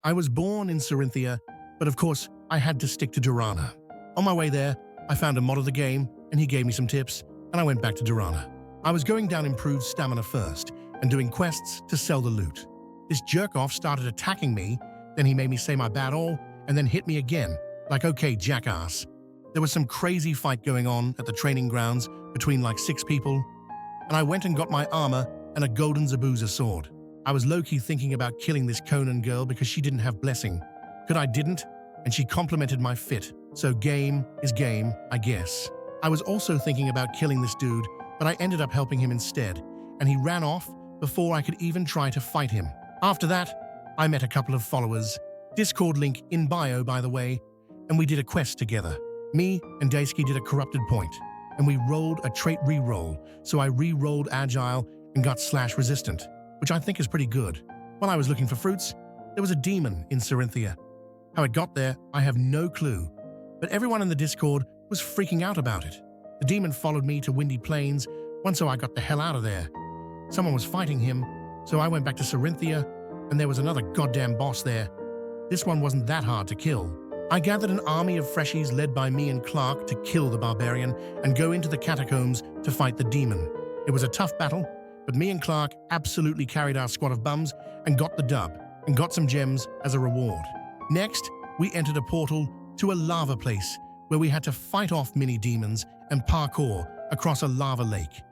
I was born in Sarinthia, but of course, I had to stick to Durana. On my way there, I found a mod of the game, and he gave me some tips, and I went back to Durana. I was going down improved stamina first, and doing quests to sell the loot. This jerk-off started attacking me, then he made me say my bad all, and then hit me again, like okay, jackass. There was some crazy fight going on at the training grounds between like 6 people, and I went and got my armor and a golden Zabuza sword. I was low-key thinking about killing this Conan girl because she didn't have blessing. But I didn't, and she complimented my fit. So game is game, I guess. I was also thinking about killing this dude, but I ended up helping him instead, and he ran off before I could even try to fight him. After that, I met a couple of followers. Discord link in bio, by the way, and we did a quest together. Me and Daisuke did a corrupted point, and we rolled a trait re-roll, so I re-rolled agile and got slash resistant, which I think is pretty good. While I was looking for fruits, there was a demon in Sarinthia. How it got there, I have no clue, but everyone in the Discord was freaking out about it. The demon followed me to Windy Plains, so I got the hell out of there. Someone was fighting him, so I went back to Sarinthia, and there was another goddamn boss there. This one wasn't that hard to kill. I gathered an army of freshies led by me and Clark to kill the barbarian and go into the catacombs to fight the demon. It was a tough battle, but me and Clark absolutely carried our squad of bums and got the dub, and got some gems as a reward. Next, we entered a portal to a lava place where we had to fight off mini-demons and parkour across a lava lake.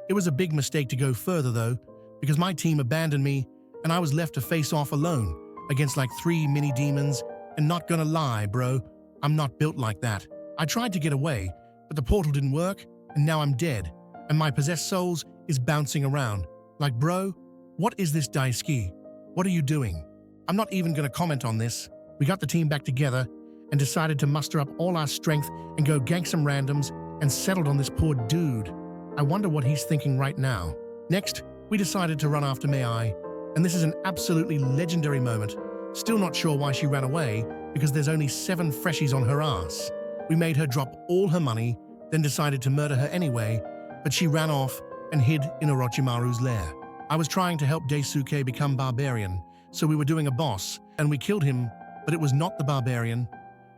It was a big mistake to go further though, because my team abandoned me and I was left to face off alone against like 3 mini-demons, and not gonna lie, bro, I'm not built like that. I tried to get away, but the portal didn't work, and now I'm dead, and my possessed souls is bouncing around. Like, bro, what is this Daisuke? What are you doing? I'm not even gonna comment on this. We got the team back together and decided to muster up all our strength and go gank some randoms and settled on this poor dude. I wonder what he's thinking right now. Next, we decided to run after Mei, and this is an absolutely legendary moment. Still not sure why she ran away, because there's only 7 freshies on her ass. We made her drop all her money, then decided to murder her anyway, but she ran off and hid in Orochimaru's lair. I was trying to help Daisuke become barbarian, so we were doing a boss, and we killed him, but it was not the barbarian.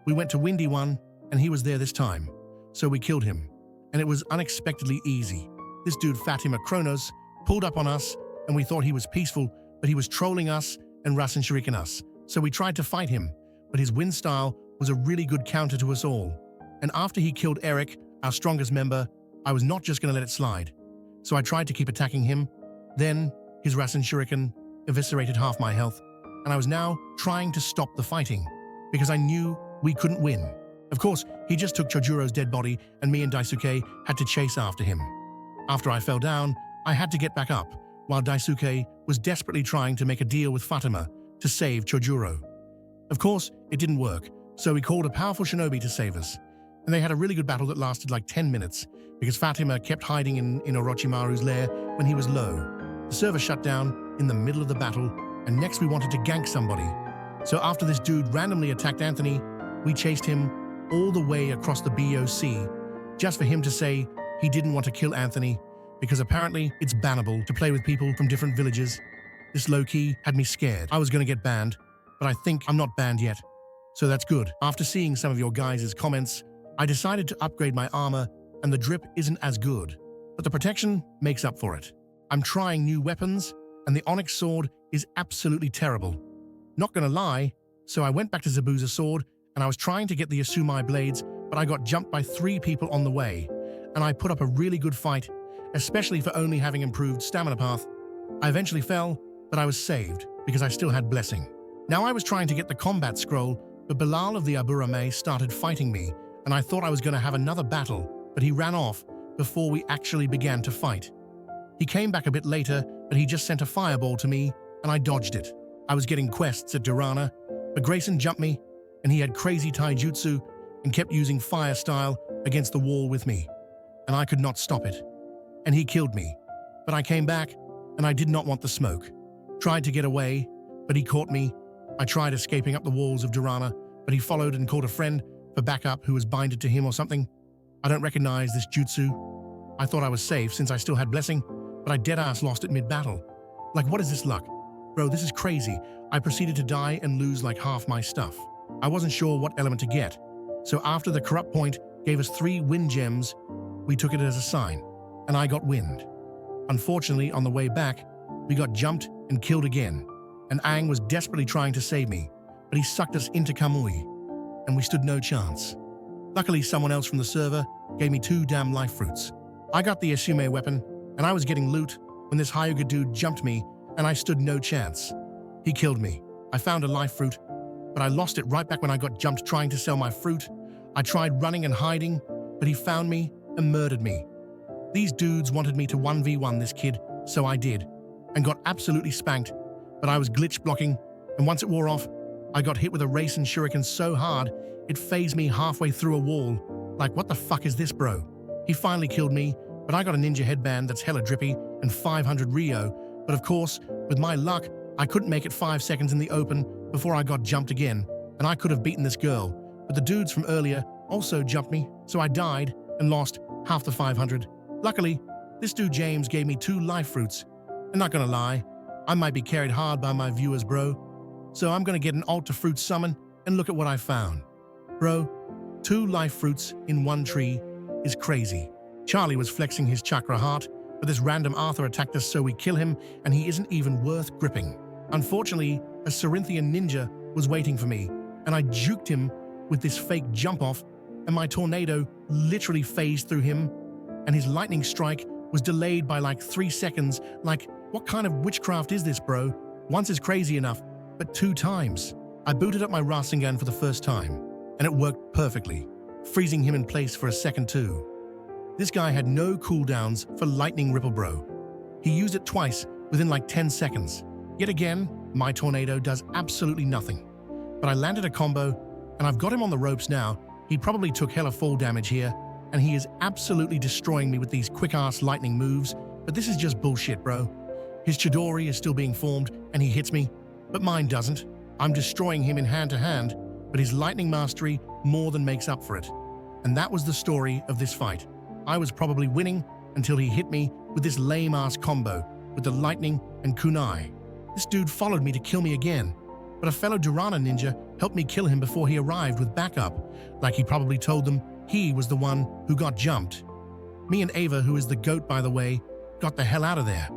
We went to Windy One, and he was there this time, so we killed him, and it was unexpectedly easy. This dude Fatima Kronos pulled up on us, and we thought he was peaceful, but he was trolling us and Rasen Shuriken us, so we tried to fight him, but his wind style was a really good counter to us all. And after he killed Eric, our strongest member, I was not just going to let it slide. So I tried to keep attacking him. Then, his Rasen Shuriken eviscerated half my health, and I was now trying to stop the fighting, because I knew we couldn't win. Of course, he just took Chojuro's dead body, and me and Daisuke had to chase after him. After I fell down, I had to get back up, while Daisuke was desperately trying to make a deal with Fatima to save Chojuro. Of course, it didn't work, so we called a powerful shinobi to save us, and they had a really good battle that lasted like 10 minutes, because Fatima kept hiding in Orochimaru's lair when he was low. The server shut down in the middle of the battle, and next we wanted to gank somebody. So after this dude randomly attacked Anthony, we chased him all the way across the BOC, just for him to say he didn't want to kill Anthony, because apparently it's bannable to play with people from different villages. This low-key had me scared. I was gonna get banned, but I think I'm not banned yet, so that's good. After seeing some of your guys' comments, I decided to upgrade my armor, and the drip isn't as good, but the protection makes up for it. I'm trying new weapons, and the Onyx sword is absolutely terrible. Not gonna lie, so I went back to Zabuza sword, and I was trying to get the Asumai blades, but I got jumped by 3 people on the way, and I put up a really good fight, especially for only having improved stamina path. I eventually fell, but I was saved, because I still had blessing. Now I was trying to get the combat scroll, but Bilal of the Aburame started fighting me, and I thought I was gonna have another battle, but he ran off before we actually began to fight. He came back a bit later, but he just sent a fireball to me, and I dodged it. I was getting quests at Durana, but Grayson jumped me, and he had crazy taijutsu and kept using fire style against the wall with me, and I could not stop it. And he killed me, but I came back, and I did not want the smoke. Tried to get away, but he caught me. I tried escaping up the walls of Durana, but he followed and called a friend for backup who was binded to him or something. I don't recognize this jutsu. I thought I was safe since I still had blessing, but I deadass lost it mid-battle. Like, what is this luck? Bro, this is crazy. I proceeded to die and lose like half my stuff. I wasn't sure what element to get. So after the corrupt point gave us 3 wind gems, we took it as a sign, and I got wind. Unfortunately, on the way back, we got jumped and killed again, and Aang was desperately trying to save me, but he sucked us into Kamui, and we stood no chance. Luckily, someone else from the server gave me 2 damn life fruits. I got the Asume weapon, and I was getting loot when this Hyuga dude jumped me, and I stood no chance. He killed me. I found a life fruit, but I lost it right back when I got jumped trying to sell my fruit. I tried running and hiding, but he found me and murdered me. These dudes wanted me to 1v1 this kid, so I did, and got absolutely spanked, but I was glitch blocking, and once it wore off, I got hit with a Rasen shuriken so hard, it phased me halfway through a wall. Like, what the fuck is this, bro? He finally killed me, but I got a ninja headband that's hella drippy and 500 Rio, but of course, with my luck, I couldn't make it 5 seconds in the open before I got jumped again, and I could have beaten this girl, but the dudes from earlier also jumped me, so I died and lost half the 500. Luckily, this dude James gave me 2 life fruits, and not gonna lie, I might be carried hard by my viewers, bro, so I'm gonna get an alt to fruit summon and look at what I found. Bro, 2 life fruits in 1 tree is crazy. Charlie was flexing his chakra heart, but this random Arthur attacked us so we kill him, and he isn't even worth gripping. Unfortunately, a Cerinthian ninja was waiting for me, and I juked him with this fake jump off, and my tornado literally phased through him, and his lightning strike was delayed by like 3 seconds. Like, what kind of witchcraft is this, bro? Once is crazy enough, but 2 times. I booted up my Rasengan for the first time, and it worked perfectly, freezing him in place for a second too. This guy had no cooldowns for lightning ripple, bro. He used it twice within like 10 seconds. Yet again, my tornado does absolutely nothing. But I landed a combo, and I've got him on the ropes now. He probably took hella fall damage here, and he is absolutely destroying me with these quick-ass lightning moves, but this is just bullshit, bro. His Chidori is still being formed, and he hits me, but mine doesn't. I'm destroying him in hand-to-hand, but his lightning mastery more than makes up for it. And that was the story of this fight. I was probably winning until he hit me with this lame-ass combo with the lightning and kunai. This dude followed me to kill me again, but a fellow Durana ninja helped me kill him before he arrived with backup, like he probably told them he was the one who got jumped. Me and Ava, who is the goat by the way, got the hell out of there.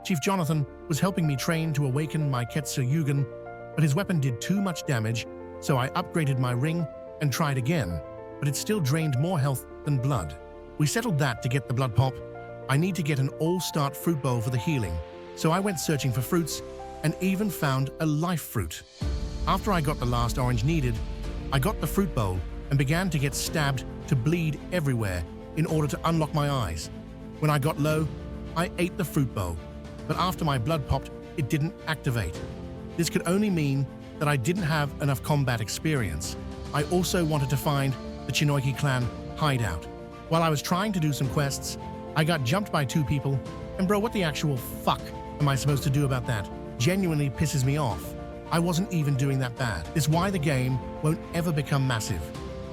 Chief Jonathan was helping me train to awaken my Ketsu Yugen, but his weapon did too much damage, so I upgraded my ring and tried again, but it still drained more health than blood. We settled that to get the blood pop. I need to get an all-start fruit bowl for the healing, so I went searching for fruits and even found a life fruit. After I got the last orange needed, I got the fruit bowl and began to get stabbed to bleed everywhere in order to unlock my eyes. When I got low, I ate the fruit bowl, but after my blood popped, it didn't activate. This could only mean that I didn't have enough combat experience. I also wanted to find the Chinoiki clan hideout. While I was trying to do some quests, I got jumped by 2 people, and bro, what the actual fuck am I supposed to do about that? Genuinely pisses me off. I wasn't even doing that bad. It's why the game won't ever become massive.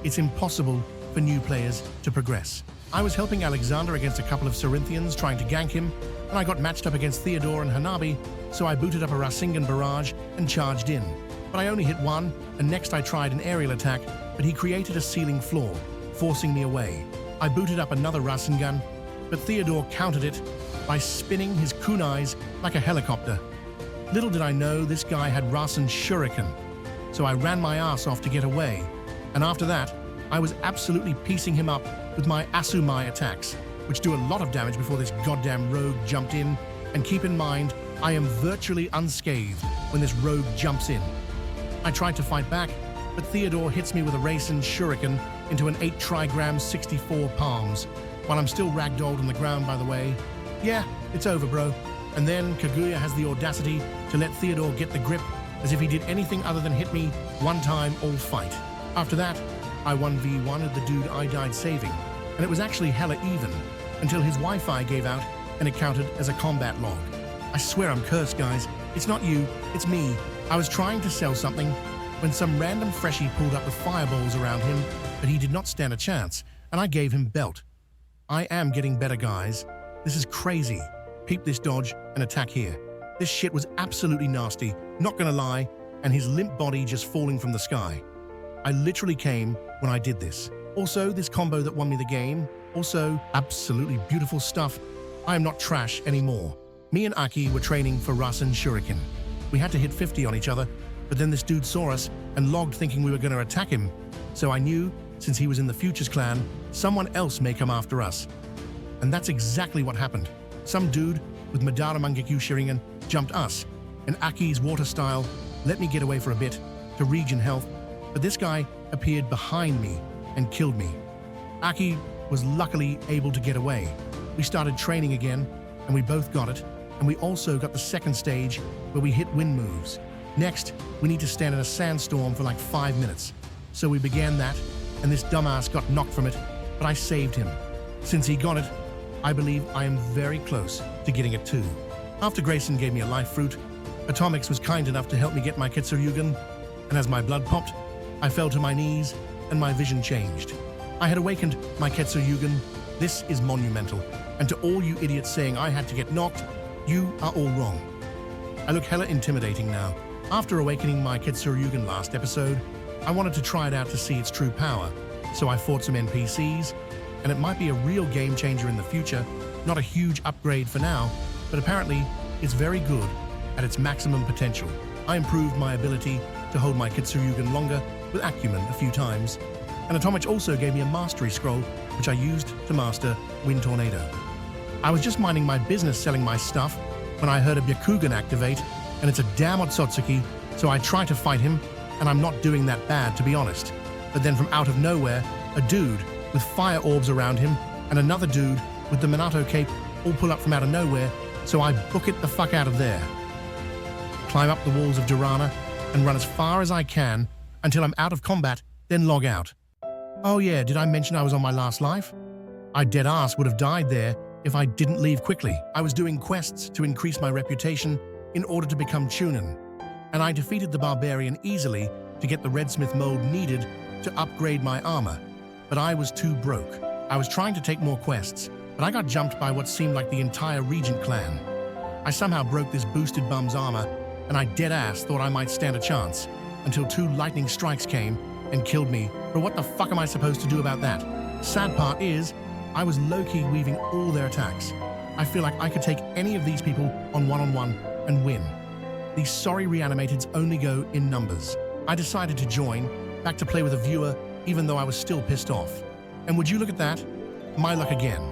It's impossible for new players to progress. I was helping Alexander against a couple of Cerinthians trying to gank him, and I got matched up against Theodore and Hanabi, so I booted up a Rasengan barrage and charged in. But I only hit one, and next I tried an aerial attack, but he created a ceiling floor, forcing me away. I booted up another Rasengan, but Theodore countered it by spinning his kunais like a helicopter. Little did I know this guy had Rasen Shuriken, so I ran my ass off to get away, and after that, I was absolutely piecing him up with my Asumai attacks, which do a lot of damage before this goddamn rogue jumped in, and keep in mind, I am virtually unscathed when this rogue jumps in. I tried to fight back, but Theodore hits me with a Rasen Shuriken into an 8 trigram 64 palms, while I'm still ragdolled on the ground, by the way. Yeah, it's over, bro. And then Kaguya has the audacity to let Theodore get the grip as if he did anything other than hit me one time all fight. After that, I 1v1'd the dude I died saving, and it was actually hella even, until his Wi-Fi gave out and it counted as a combat log. I swear I'm cursed, guys. It's not you, it's me. I was trying to sell something when some random freshie pulled up with fireballs around him, but he did not stand a chance, and I gave him belt. I am getting better, guys. This is crazy. Peep this dodge and attack here. This shit was absolutely nasty, not gonna lie, and his limp body just falling from the sky. I literally came when I did this. Also, this combo that won me the game. Also, absolutely beautiful stuff. I am not trash anymore. Me and Aki were training for Rasen Shuriken. We had to hit 50 on each other, but then this dude saw us and logged thinking we were going to attack him. So I knew, since he was in the Futures clan, someone else may come after us. And that's exactly what happened. Some dude with Madara Mangekyu Shuriken jumped us, and Aki's water style let me get away for a bit to regen health, but this guy appeared behind me and killed me. Aki was luckily able to get away. We started training again, and we both got it, and we also got the second stage where we hit wind moves. Next, we need to stand in a sandstorm for like 5 minutes. So we began that, and this dumbass got knocked from it, but I saved him. Since he got it, I believe I am very close to getting it too. After Grayson gave me a life fruit, Atomics was kind enough to help me get my Kitsuryugen, and as my blood popped, I fell to my knees and my vision changed. I had awakened my Kitsuryugen. This is monumental, and to all you idiots saying I had to get knocked, you are all wrong. I look hella intimidating now. After awakening my Kitsuryugen last episode, I wanted to try it out to see its true power, so I fought some NPCs, and it might be a real game changer in the future, not a huge upgrade for now, but apparently it's very good at its maximum potential. I improved my ability to hold my Kitsuryugen longer with Acumen a few times, and Atomic also gave me a mastery scroll, which I used to master Wind Tornado. I was just minding my business selling my stuff when I heard a Byakugan activate, and it's a damn Otsutsuki, so I try to fight him, and I'm not doing that bad, to be honest. But then from out of nowhere, a dude with fire orbs around him and another dude with the Minato cape all pull up from out of nowhere, so I book it the fuck out of there. Climb up the walls of Durana and run as far as I can until I'm out of combat, then log out. Oh yeah, did I mention I was on my last life? I dead ass would have died there if I didn't leave quickly. I was doing quests to increase my reputation in order to become Chunin, and I defeated the barbarian easily to get the redsmith mold needed to upgrade my armor, but I was too broke. I was trying to take more quests, but I got jumped by what seemed like the entire Regent clan. I somehow broke this boosted bum's armor, and I dead ass thought I might stand a chance, until 2 lightning strikes came and killed me, but what the fuck am I supposed to do about that? Sad part is, I was low-key weaving all their attacks. I feel like I could take any of these people on one-on-one and win. These sorry reanimateds only go in numbers. I decided to join, back to play with a viewer, even though I was still pissed off. And would you look at that? My luck again.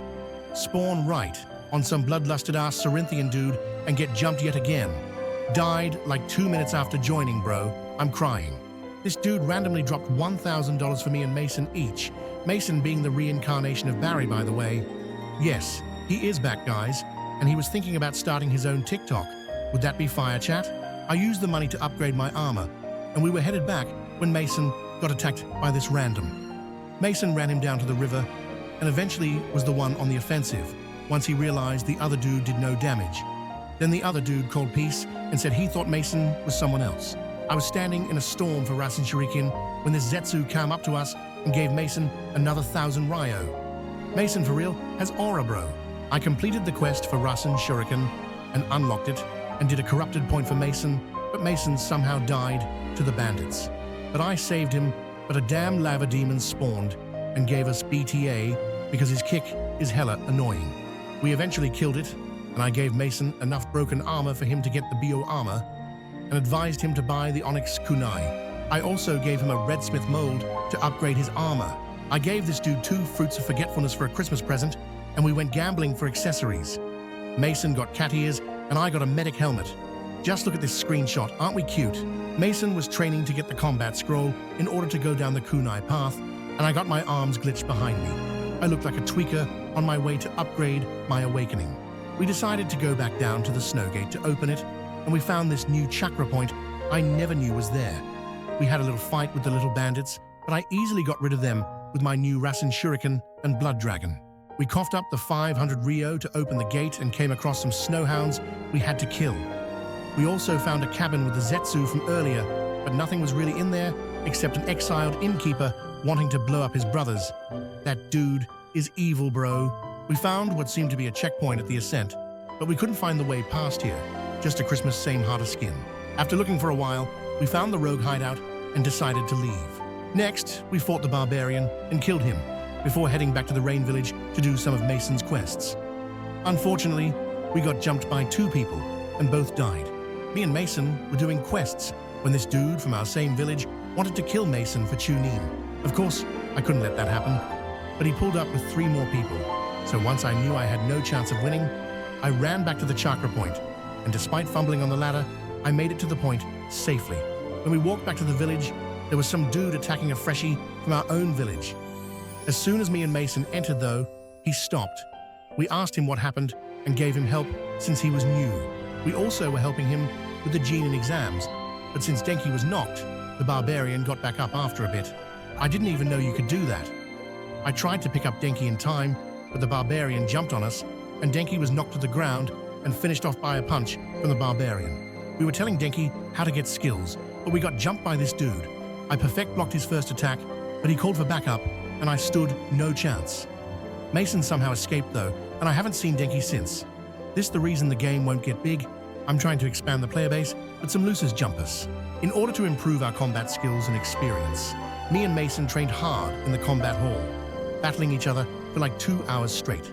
Spawn right on some bloodlusted-ass Cerinthian dude and get jumped yet again. Died like 2 minutes after joining, bro. I'm crying. This dude randomly dropped $1,000 for me and Mason each. Mason being the reincarnation of Barry, by the way. Yes, he is back, guys, and he was thinking about starting his own TikTok. Would that be fire, chat? I used the money to upgrade my armor, and we were headed back when Mason got attacked by this random. Mason ran him down to the river, and eventually was the one on the offensive, once he realized the other dude did no damage. Then the other dude called peace and said he thought Mason was someone else. I was standing in a storm for Rasen Shuriken when this Zetsu came up to us and gave Mason another 1,000 Ryo. Mason, for real, has aura, bro. I completed the quest for Rasen Shuriken and unlocked it and did a corrupted point for Mason, but Mason somehow died to the bandits. But I saved him, but a damn lava demon spawned and gave us BTA because his kick is hella annoying. We eventually killed it, and I gave Mason enough broken armor for him to get the Bio armor and advised him to buy the Onyx Kunai. I also gave him a Redsmith mold to upgrade his armor. I gave this dude 2 fruits of forgetfulness for a Christmas present, and we went gambling for accessories. Mason got cat ears, and I got a medic helmet. Just look at this screenshot, aren't we cute? Mason was training to get the combat scroll in order to go down the kunai path, and I got my arms glitched behind me. I looked like a tweaker on my way to upgrade my awakening. We decided to go back down to the snow gate to open it, and we found this new chakra point I never knew was there. We had a little fight with the little bandits, but I easily got rid of them with my new Rasen Shuriken and Blood Dragon. We coughed up the 500 Ryo to open the gate and came across some snowhounds we had to kill. We also found a cabin with the Zetsu from earlier, but nothing was really in there except an exiled innkeeper wanting to blow up his brothers. That dude is evil, bro. We found what seemed to be a checkpoint at the ascent, but we couldn't find the way past here. just a Christmas same harder skin. After looking for a while, we found the rogue hideout and decided to leave. Next, we fought the barbarian and killed him before heading back to the Rain Village to do some of Mason's quests. Unfortunately, we got jumped by 2 people and both died. Me and Mason were doing quests when this dude from our same village wanted to kill Mason for Chunin. Of course, I couldn't let that happen, but he pulled up with 3 more people. So once I knew I had no chance of winning, I ran back to the chakra point, and despite fumbling on the ladder, I made it to the point safely. When we walked back to the village, there was some dude attacking a freshie from our own village. As soon as me and Mason entered though, he stopped. We asked him what happened and gave him help since he was new. We also were helping him with the Genin exams, but since Denki was knocked, the barbarian got back up after a bit. I didn't even know you could do that. I tried to pick up Denki in time, but the barbarian jumped on us, and Denki was knocked to the ground and finished off by a punch from the barbarian. We were telling Denki how to get skills, but we got jumped by this dude. I perfect blocked his first attack, but he called for backup, and I stood no chance. Mason somehow escaped though, and I haven't seen Denki since. This the reason the game won't get big. I'm trying to expand the player base, but some losers jump us. In order to improve our combat skills and experience, me and Mason trained hard in the combat hall, battling each other for like 2 hours straight.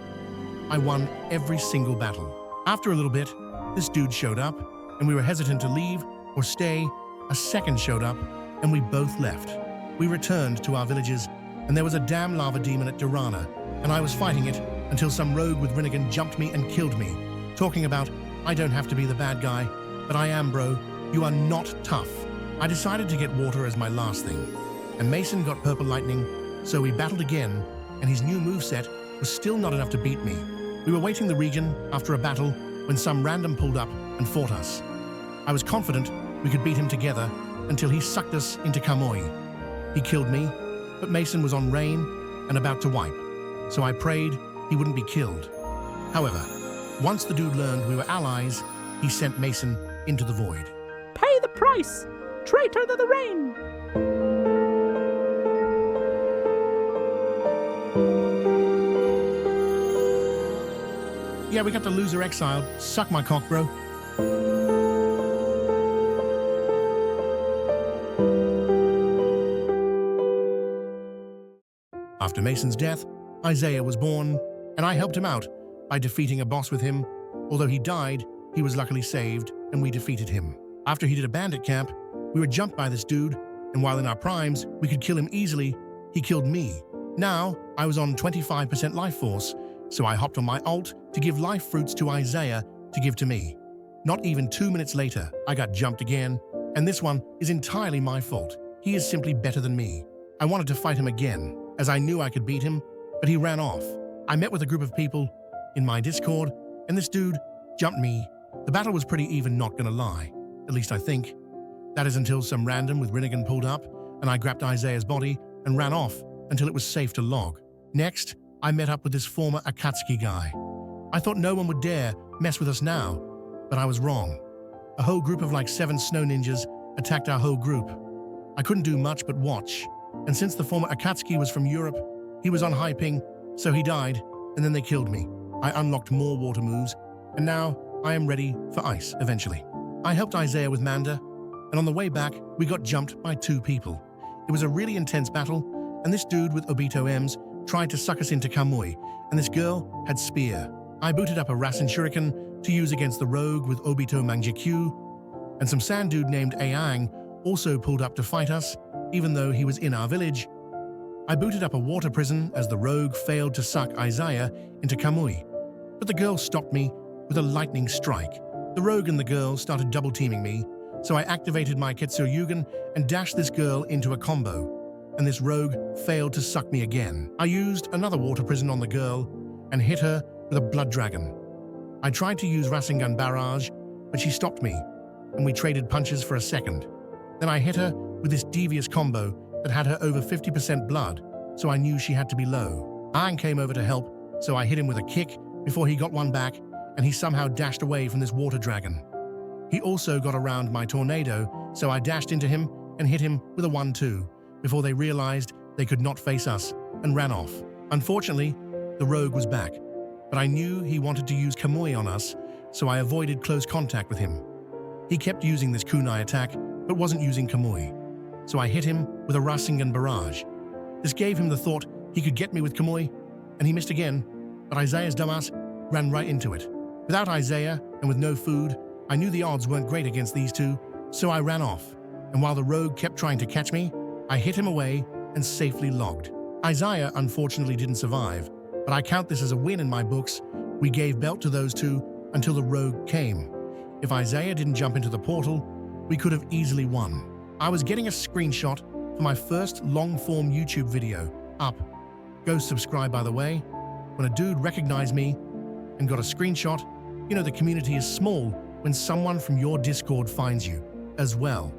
I won every single battle. After a little bit, this dude showed up, and we were hesitant to leave or stay. A second showed up, and we both left. We returned to our villages, and there was a damn lava demon at Durana, and I was fighting it until some rogue with Rinnegan jumped me and killed me, talking about, I don't have to be the bad guy, but I am, bro. You are not tough. I decided to get water as my last thing, and Mason got purple lightning, so we battled again, and his new moveset was still not enough to beat me. We were waiting the region after a battle when some random pulled up and fought us. I was confident we could beat him together until he sucked us into Kamui. He killed me, but Mason was on rain and about to wipe, so I prayed he wouldn't be killed. However, once the dude learned we were allies, he sent Mason into the void. Pay the price, traitor to the rain! Yeah, we got the loser exiled. Suck my cock, bro. After Mason's death, Isaiah was born, and I helped him out by defeating a boss with him. Although he died, he was luckily saved, and we defeated him. After he did a bandit camp, we were jumped by this dude, and while in our primes, we could kill him easily, he killed me. Now, I was on 25% life force, so I hopped on my ult to give life fruits to Isaiah to give to me. Not even 2 minutes later, I got jumped again, and this one is entirely my fault. He is simply better than me. I wanted to fight him again, as I knew I could beat him, but he ran off. I met with a group of people in my Discord, and this dude jumped me. The battle was pretty even, not gonna lie. At least I think. That is until some random with Rinnegan pulled up, and I grabbed Isaiah's body and ran off until it was safe to log. Next, I met up with this former Akatsuki guy. I thought no one would dare mess with us now, but I was wrong. A whole group of like 7 snow ninjas attacked our whole group. I couldn't do much but watch, and since the former Akatsuki was from Europe, he was on high ping, so he died, and then they killed me. I unlocked more water moves, and now I am ready for ice eventually. I helped Isaiah with Manda, and on the way back, we got jumped by 2 people. It was a really intense battle, and this dude with Obito M's tried to suck us into Kamui, and this girl had spear. I booted up a Rasen Shuriken to use against the rogue with Obito Mangjikyu, and some sand dude named Aang also pulled up to fight us, even though he was in our village. I booted up a water prison as the rogue failed to suck Isaiah into Kamui, but the girl stopped me with a lightning strike. The rogue and the girl started double-teaming me, so I activated my Ketsuryugen and dashed this girl into a combo, and this rogue failed to suck me again. I used another water prison on the girl and hit her with a blood dragon. I tried to use Rasengan Barrage, but she stopped me, and we traded punches for a second. Then I hit her with this devious combo that had her over 50% blood, so I knew she had to be low. Aang came over to help, so I hit him with a kick before he got one back, and he somehow dashed away from this water dragon. He also got around my tornado, so I dashed into him and hit him with a 1-2 before they realized they could not face us and ran off. Unfortunately, the rogue was back, but I knew he wanted to use Kamui on us, so I avoided close contact with him. He kept using this kunai attack, but wasn't using Kamui. So I hit him with a Rasengan barrage. This gave him the thought he could get me with Kamui, and he missed again, but Isaiah's dumbass ran right into it. Without Isaiah and with no food, I knew the odds weren't great against these two, so I ran off. And while the rogue kept trying to catch me, I hit him away and safely logged. Isaiah unfortunately didn't survive, but I count this as a win in my books. We gave belt to those two until the rogue came. If Isaiah didn't jump into the portal, we could have easily won. I was getting a screenshot for my first long-form YouTube video up. Go subscribe, by the way. When a dude recognized me and got a screenshot, you know the community is small when someone from your Discord finds you as well.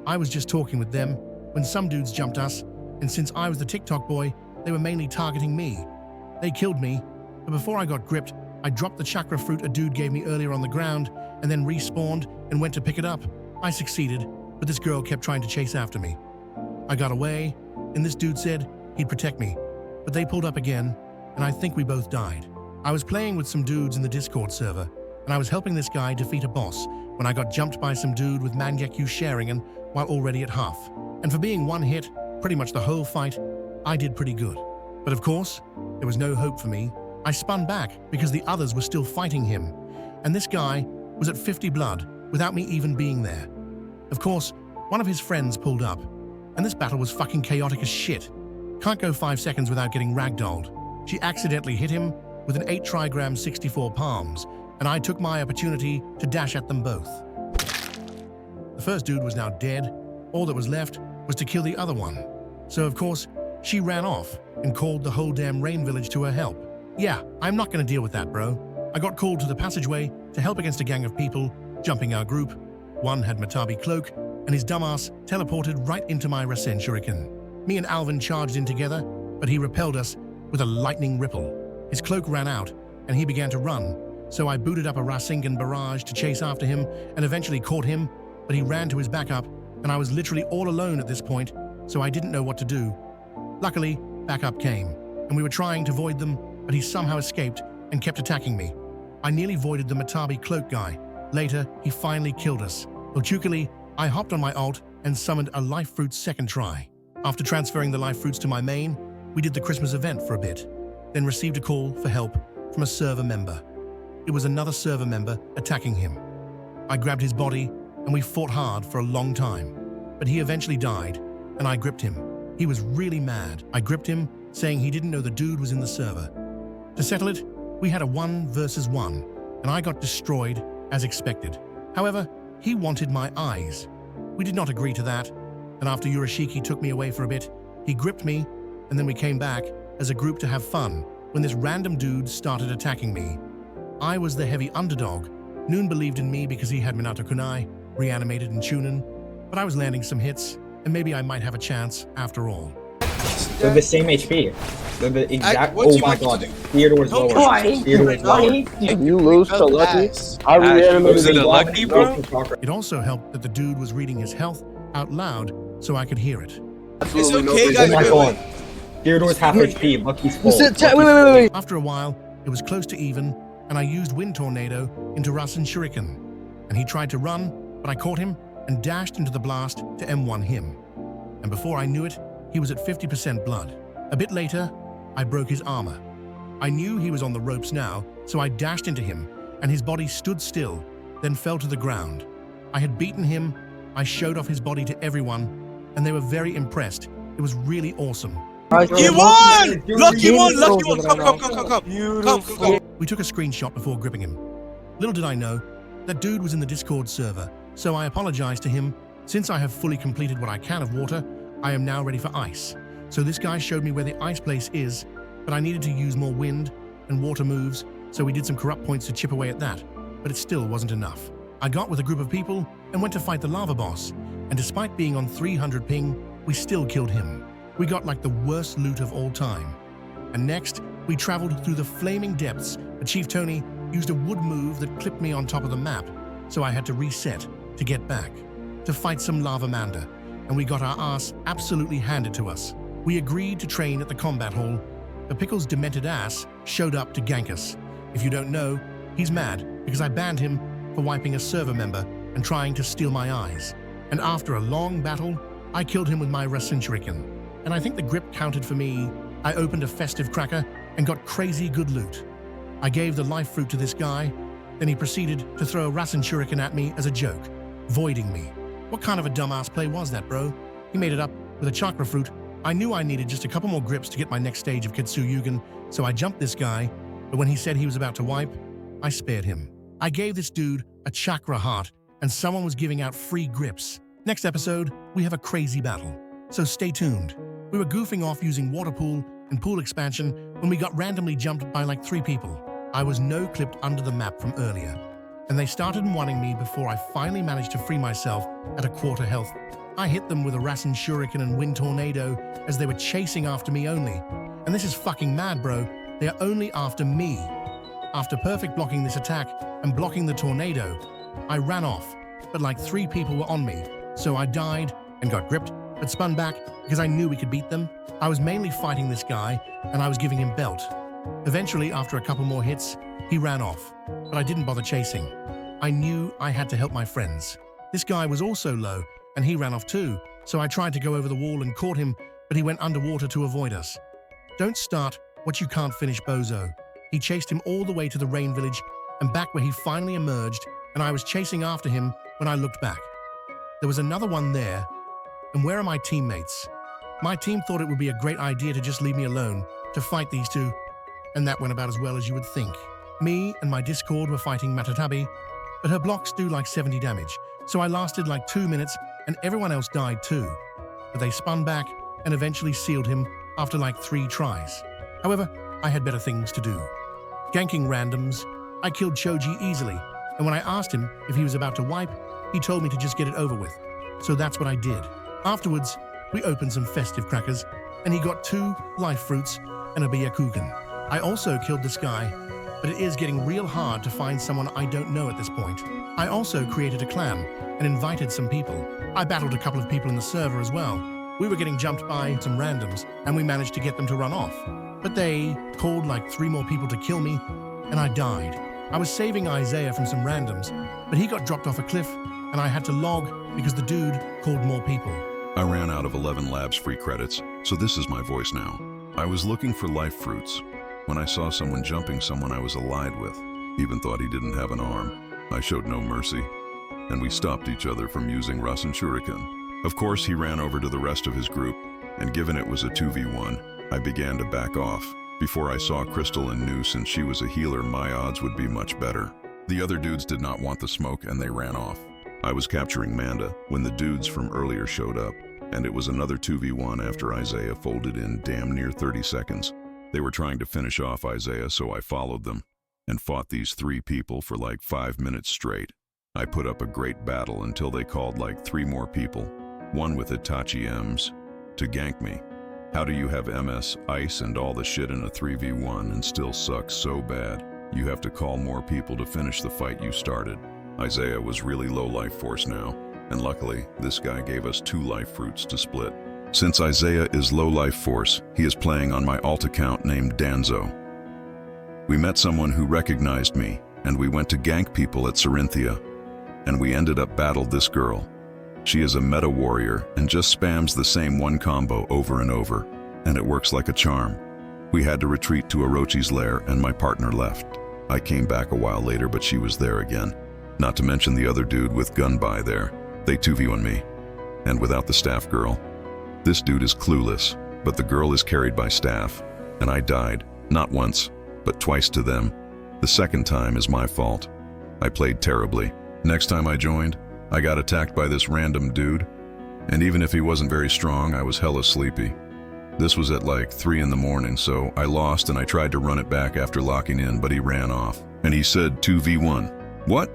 I was just talking with them when some dudes jumped us, and since I was the TikTok boy, they were mainly targeting me. They killed me, but before I got gripped, I dropped the chakra fruit a dude gave me earlier on the ground and then respawned and went to pick it up. I succeeded, but this girl kept trying to chase after me. I got away, and this dude said he'd protect me, but they pulled up again, and I think we both died. I was playing with some dudes in the Discord server, and I was helping this guy defeat a boss when I got jumped by some dude with Mangekyu Sharingan while already at half. And for being one hit, pretty much the whole fight, I did pretty good. But of course, there was no hope for me. I spun back because the others were still fighting him, and this guy was at 50 blood without me even being there. Of course, one of his friends pulled up, and this battle was fucking chaotic as shit. Can't go 5 seconds without getting ragdolled. She accidentally hit him with an 8 trigram 64 palms, and I took my opportunity to dash at them both. The first dude was now dead. All that was left was to kill the other one. So of course, she ran off and called the whole damn Rain Village to her help. Yeah, I'm not gonna deal with that, bro. I got called to the passageway to help against a gang of people jumping our group. One had Matabi cloak, and his dumbass teleported right into my Rasen Shuriken. Me and Alvin charged in together, but he repelled us with a lightning ripple. His cloak ran out, and he began to run, so I booted up a Rasengan barrage to chase after him and eventually caught him, but he ran to his backup, and I was literally all alone at this point, so I didn't know what to do. Luckily, backup came, and we were trying to void them, but he somehow escaped and kept attacking me. I nearly voided the Matabi cloak guy. Later, he finally killed us. Ochukali, I hopped on my ult and summoned a life fruit second try. After transferring the life fruits to my main, we did the Christmas event for a bit, then received a call for help from a server member. It was another server member attacking him. I grabbed his body and we fought hard for a long time, but he eventually died and I gripped him. He was really mad. I gripped him, saying he didn't know the dude was in the server. To settle it, we had a 1 versus 1, and I got destroyed as expected. However, he wanted my eyes. We did not agree to that, and after Urashiki took me away for a bit, he gripped me, and then we came back as a group to have fun when this random dude started attacking me. I was the heavy underdog. Noon believed in me because he had Minato Kunai, reanimated in Chunin, but I was landing some hits, and maybe I might have a chance after all. They're the same HP. They're the exact. Oh my god. Theodore's lower. Theodore's lower. You lose to Lucky. I reanimated it Lucky, bro? It also helped that the dude was reading his health out loud so I could hear it. It's okay, guys. Oh my god. Theodore's half HP. Lucky's full. Wait. After a while, it was close to even, and I used Wind Tornado into Rasen Shuriken. And he tried to run, but I caught him and dashed into the blast to M1 him. And before I knew it, he was at 50% blood. A bit later, I broke his armor. I knew he was on the ropes now, so I dashed into him, and his body stood still, then fell to the ground. I had beaten him, I showed off his body to everyone, and they were very impressed. It was really awesome. He won! Lucky won! Lucky won! Come. We took a screenshot before gripping him. Little did I know, that dude was in the Discord server, so I apologized to him. Since I have fully completed what I can of water, I am now ready for ice. So this guy showed me where the ice place is, but I needed to use more wind and water moves, so we did some corrupt points to chip away at that, but it still wasn't enough. I got with a group of people and went to fight the lava boss, and despite being on 300 ping, we still killed him. We got like the worst loot of all time. And next, we traveled through the flaming depths, but Chief Tony used a wood move that clipped me on top of the map, so I had to reset to get back, to fight some lava manda, and we got our ass absolutely handed to us. We agreed to train at the combat hall. The Pickle's demented ass showed up to gank us. If you don't know, He's mad because I banned him for wiping a server member and trying to steal my eyes. And after a long battle, I killed him with my Rasen Shuriken. And I think the grip counted for me. I opened a festive cracker and got crazy good loot. I gave the life fruit to this guy, then he proceeded to throw a Rasen Shuriken at me as a joke, voiding me. What kind of a dumbass play was that, bro? He made it up with a chakra fruit. I knew I needed just a couple more grips to get my next stage of Kitsuyugen, so I jumped this guy, but when he said he was about to wipe, I spared him. I gave this dude a chakra heart, and someone was giving out free grips. Next episode, we have a crazy battle, so stay tuned. We were goofing off using water pool and pool expansion when we got randomly jumped by like 3 people. I was no-clipped under the map from earlier, and they started wanting me before I finally managed to free myself at a quarter health. I hit them with a Rasen Shuriken and Wind Tornado as they were chasing after me only. And this is fucking mad, bro. They are only after me. After perfect blocking this attack and blocking the tornado, I ran off, but like 3 people were on me, so I died and got gripped, but spun back because I knew we could beat them. I was mainly fighting this guy, and I was giving him belt. Eventually, after a couple more hits, he ran off, but I didn't bother chasing. I knew I had to help my friends. This guy was also low, and he ran off too, so I tried to go over the wall and caught him, but he went underwater to avoid us. Don't start what you can't finish, bozo. He chased him all the way to the rain village and back where he finally emerged, and I was chasing after him when I looked back. There was another one there, and where are my teammates? My team thought it would be a great idea to just leave me alone to fight these two, and that went about as well as you would think. Me and my Discord were fighting Matatabi, but her blocks do like 70 damage, so I lasted like 2 minutes and everyone else died too. But they spun back and eventually sealed him after like 3 tries. However, I had better things to do. Ganking randoms, I killed Choji easily, and when I asked him if he was about to wipe, he told me to just get it over with. So that's what I did. Afterwards, we opened some festive crackers, and he got 2 life fruits and a Byakugan. I also killed this guy, but it is getting real hard to find someone I don't know at this point. I also created a clan and invited some people. I battled a couple of people in the server as well. We were getting jumped by some randoms, and we managed to get them to run off. But they called like 3 more people to kill me, and I died. I was saving Isaiah from some randoms, but he got dropped off a cliff, and I had to log because the dude called more people. I ran out of 11 labs free credits, so this is my voice now. I was looking for life fruits when I saw someone jumping someone I was allied with, even thought he didn't have an arm. I showed no mercy, and we stopped each other from using Rasen Shuriken. Of course, he ran over to the rest of his group, and given it was a 2v1, I began to back off. Before I saw Crystal and knew since she was a healer, my odds would be much better. The other dudes did not want the smoke and they ran off. I was capturing Manda when the dudes from earlier showed up, and it was another 2v1 after Isaiah folded in damn near 30 seconds. They were trying to finish off Isaiah, so I followed them and fought these 3 people for like 5 minutes straight. I put up a great battle until they called like 3 more people, one with Itachi M's, to gank me. How do you have MS, ice, and all the shit in a 3v1 and still suck so bad? You have to call more people to finish the fight you started. Isaiah was really low life force now, and luckily, this guy gave us 2 life fruits to split. Since Isaiah is low life force, he is playing on my alt account named Danzo. We met someone who recognized me, and we went to gank people at Cerinthia, and we ended up battled this girl. She is a meta warrior and just spams the same 1 combo over and over, and it works like a charm. We had to retreat to Orochi's lair and my partner left. I came back a while later, but she was there again. Not to mention the other dude with gun by there. They 2v1 me. And without the staff girl. This dude is clueless, but the girl is carried by staff, and I died, not once, but twice to them. The second time is my fault. I played terribly. Next time I joined, I got attacked by this random dude, and even if he wasn't very strong, I was hella sleepy. This was at like 3 in the morning, so I lost and I tried to run it back after locking in, but he ran off. And he said 2v1. What?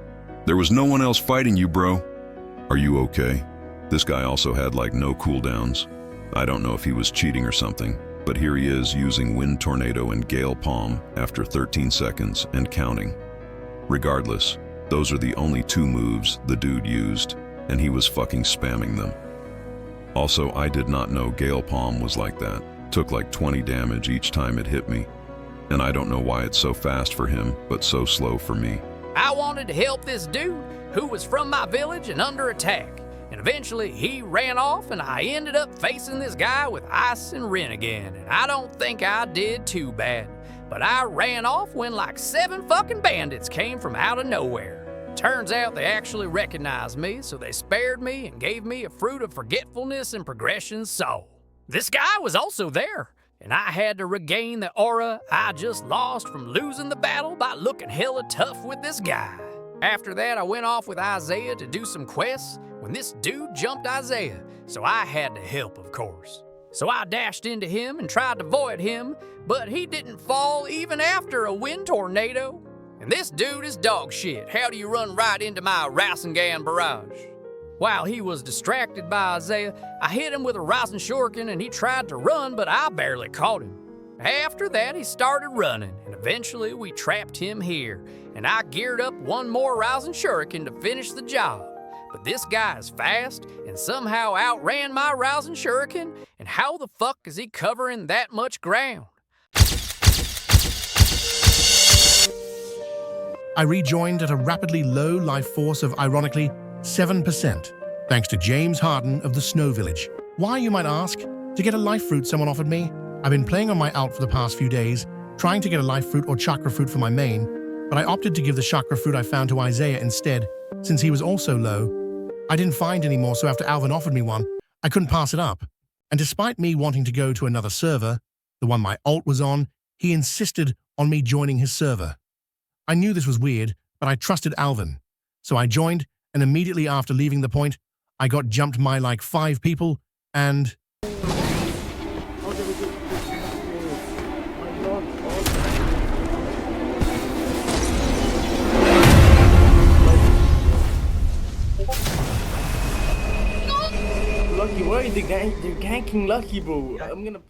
There was no one else fighting you, bro. Are you okay? This guy also had like no cooldowns. I don't know if he was cheating or something, but here he is using Wind Tornado and Gale Palm after 13 seconds and counting. Regardless, those are the only 2 moves the dude used, and he was fucking spamming them. Also, I did not know Gale Palm was like that. Took like 20 damage each time it hit me. And I don't know why it's so fast for him, but so slow for me. I wanted to help this dude who was from my village and under attack. And eventually he ran off and I ended up facing this guy with Ice and Ren again. And I don't think I did too bad. But I ran off when like 7 fucking bandits came from out of nowhere. Turns out they actually recognized me, so they spared me and gave me a fruit of forgetfulness and progression soul. This guy was also there, and I had to regain the aura I just lost from losing the battle by looking hella tough with this guy. After that, I went off with Isaiah to do some quests when this dude jumped Isaiah, so I had to help, of course. So I dashed into him and tried to avoid him, but he didn't fall even after a wind tornado. And this dude is dog shit. How do you run right into my Rasengan barrage? While he was distracted by Isaiah, I hit him with a Rising Shuriken and he tried to run, but I barely caught him. After that, he started running, and eventually we trapped him here, and I geared up one more Rising Shuriken to finish the job. But this guy is fast and somehow outran my Rising Shuriken, and how the fuck is he covering that much ground? I rejoined at a rapidly low life force of, ironically, 7%, thanks to James Harden of the Snow Village. Why, you might ask? To get a life fruit someone offered me? I've been playing on my alt for the past few days, trying to get a life fruit or chakra fruit for my main, but I opted to give the chakra fruit I found to Isaiah instead, since he was also low. I didn't find any more, so after Alvin offered me one, I couldn't pass it up. And despite me wanting to go to another server, the one my alt was on, he insisted on me joining his server. I knew this was weird, but I trusted Alvin. So I joined, and immediately after leaving the point, I got jumped by like 5 people, and... Lucky, why? They're ganking Lucky, bro. I'm gonna...